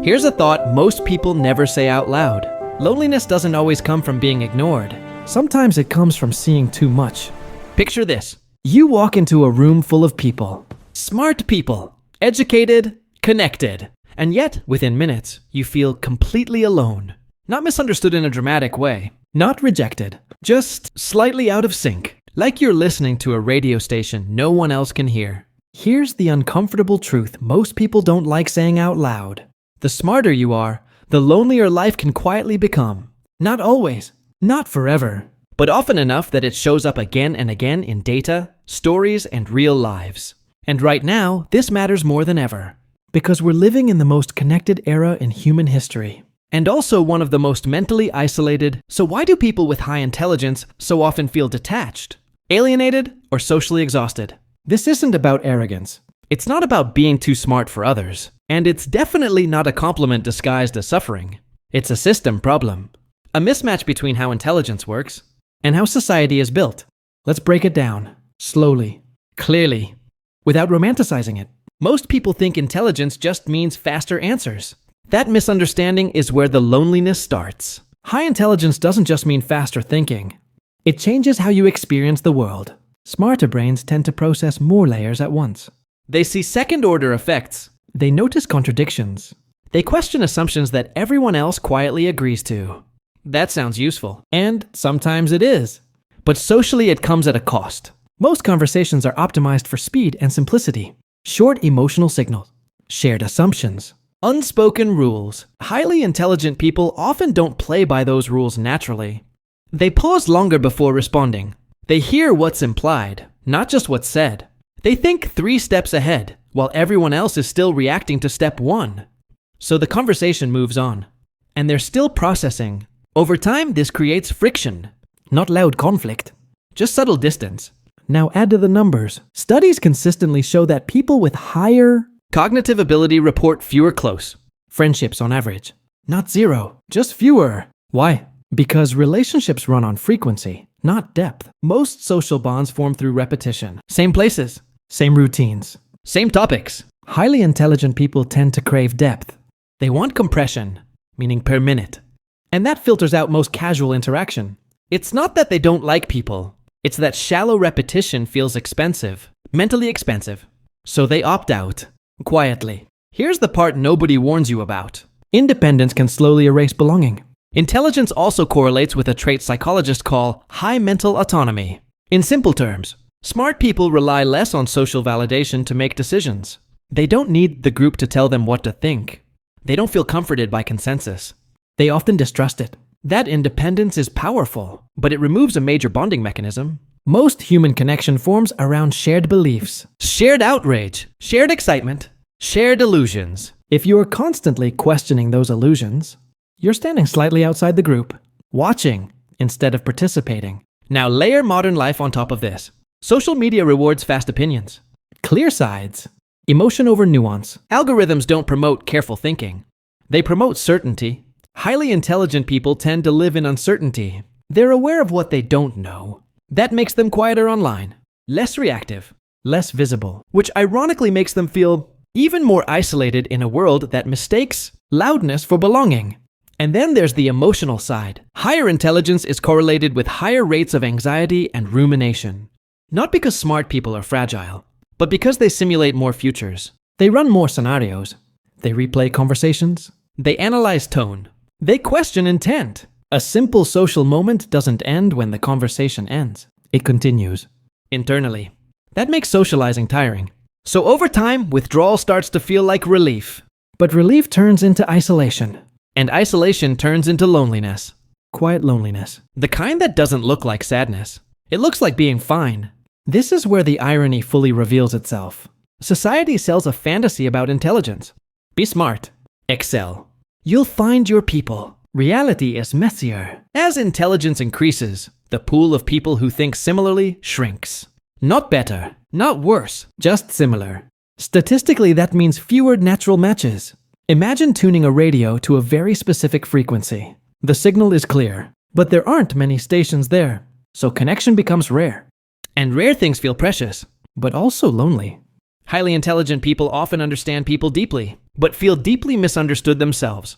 Here's a thought most people never say out loud. Loneliness doesn't always come from being ignored. Sometimes it comes from seeing too much. Picture this. You walk into a room full of people. Smart people, educated, connected. And yet, within minutes, you feel completely alone. Not misunderstood in a dramatic way. Not rejected. Just slightly out of sync. Like you're listening to a radio station no one else can hear. Here's the uncomfortable truth most people don't like saying out loud. The smarter you are, the lonelier life can quietly become. Not always. Not forever. But often enough that it shows up again and again in data, stories, and real lives. And right now, this matters more than ever. Because we're living in the most connected era in human history. And also one of the most mentally isolated. So why do people with high intelligence so often feel detached, alienated, or socially exhausted? This isn't about arrogance. It's not about being too smart for others. And it's definitely not a compliment disguised as suffering. It's a system problem. A mismatch between how intelligence works and how society is built. Let's break it down. Slowly. Clearly. Without romanticizing it. Most people think intelligence just means faster answers. That misunderstanding is where the loneliness starts. High intelligence doesn't just mean faster thinking. It changes how you experience the world. Smarter brains tend to process more layers at once. They see second-order effects. They notice contradictions. They question assumptions that everyone else quietly agrees to. That sounds useful. And sometimes it is. But socially it comes at a cost. Most conversations are optimized for speed and simplicity. Short emotional signals. Shared assumptions. Unspoken rules. Highly intelligent people often don't play by those rules naturally. They pause longer before responding. They hear what's implied, not just what's said. They think 3 steps ahead, while everyone else is still reacting to step 1. So the conversation moves on. And they're still processing. Over time, this creates friction. Not loud conflict. Just subtle distance. Now add to the numbers. Studies consistently show that people with higher cognitive ability report fewer close friendships on average. Not 0, just fewer. Why? Because relationships run on frequency, not depth. Most social bonds form through repetition. Same places. Same routines. Same topics. Highly intelligent people tend to crave depth. They want compression, meaning per minute. And that filters out most casual interaction. It's not that they don't like people. It's that shallow repetition feels expensive, mentally expensive. So they opt out, quietly. Here's the part nobody warns you about. Independence can slowly erase belonging. Intelligence also correlates with a trait psychologists call high mental autonomy. In simple terms, smart people rely less on social validation to make decisions. They don't need the group to tell them what to think. They don't feel comforted by consensus. They often distrust it. That independence is powerful, but it removes a major bonding mechanism. Most human connection forms around shared beliefs. Shared outrage, shared excitement, shared illusions. If you are constantly questioning those illusions, you're standing slightly outside the group, watching instead of participating. Now layer modern life on top of this. Social media rewards fast opinions. Clear sides. Emotion over nuance. Algorithms don't promote careful thinking. They promote certainty. Highly intelligent people tend to live in uncertainty. They're aware of what they don't know. That makes them quieter online, less reactive, less visible, which ironically makes them feel even more isolated in a world that mistakes loudness for belonging. And then there's the emotional side. Higher intelligence is correlated with higher rates of anxiety and rumination. Not because smart people are fragile, but because they simulate more futures. They run more scenarios. They replay conversations. They analyze tone. They question intent. A simple social moment doesn't end when the conversation ends. It continues. Internally. That makes socializing tiring. So over time, withdrawal starts to feel like relief. But relief turns into isolation. And isolation turns into loneliness. Quiet loneliness. The kind that doesn't look like sadness. It looks like being fine. This is where the irony fully reveals itself. Society sells a fantasy about intelligence. Be smart. Excel. You'll find your people. Reality is messier. As intelligence increases, the pool of people who think similarly shrinks. Not better, not worse, just similar. Statistically, that means fewer natural matches. Imagine tuning a radio to a very specific frequency. The signal is clear, but there aren't many stations there, so connection becomes rare. And rare things feel precious, but also lonely. Highly intelligent people often understand people deeply, but feel deeply misunderstood themselves.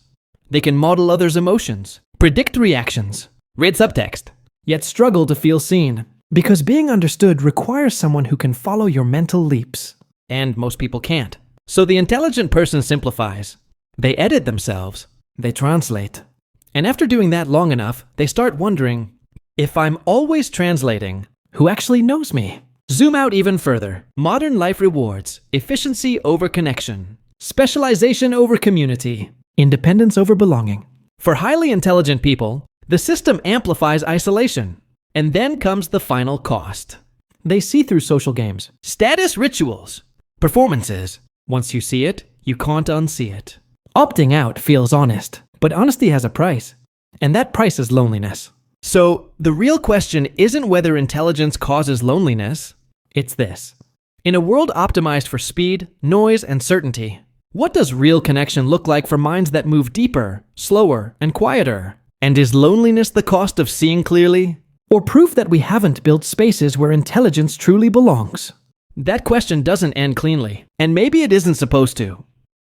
They can model others' emotions, predict reactions, read subtext, yet struggle to feel seen, because being understood requires someone who can follow your mental leaps. and most people can't. So the intelligent person simplifies. They edit themselves. They translate. And after doing that long enough, they start wondering, if I'm always translating, Who actually knows me? zoom out even further. Modern life rewards efficiency over connection, specialization over community. Independence over belonging. For highly intelligent people, the system amplifies isolation. And then comes the final cost. They see through social games. Status rituals, performances. Once you see it, you can't unsee it. Opting out feels honest, but honesty has a price, and that price is loneliness. So, the real question isn't whether intelligence causes loneliness. It's this. In a world optimized for speed, noise, and certainty, what does real connection look like for minds that move deeper, slower, and quieter? And is loneliness the cost of seeing clearly? Or proof that we haven't built spaces where intelligence truly belongs? That question doesn't end cleanly, and maybe it isn't supposed to.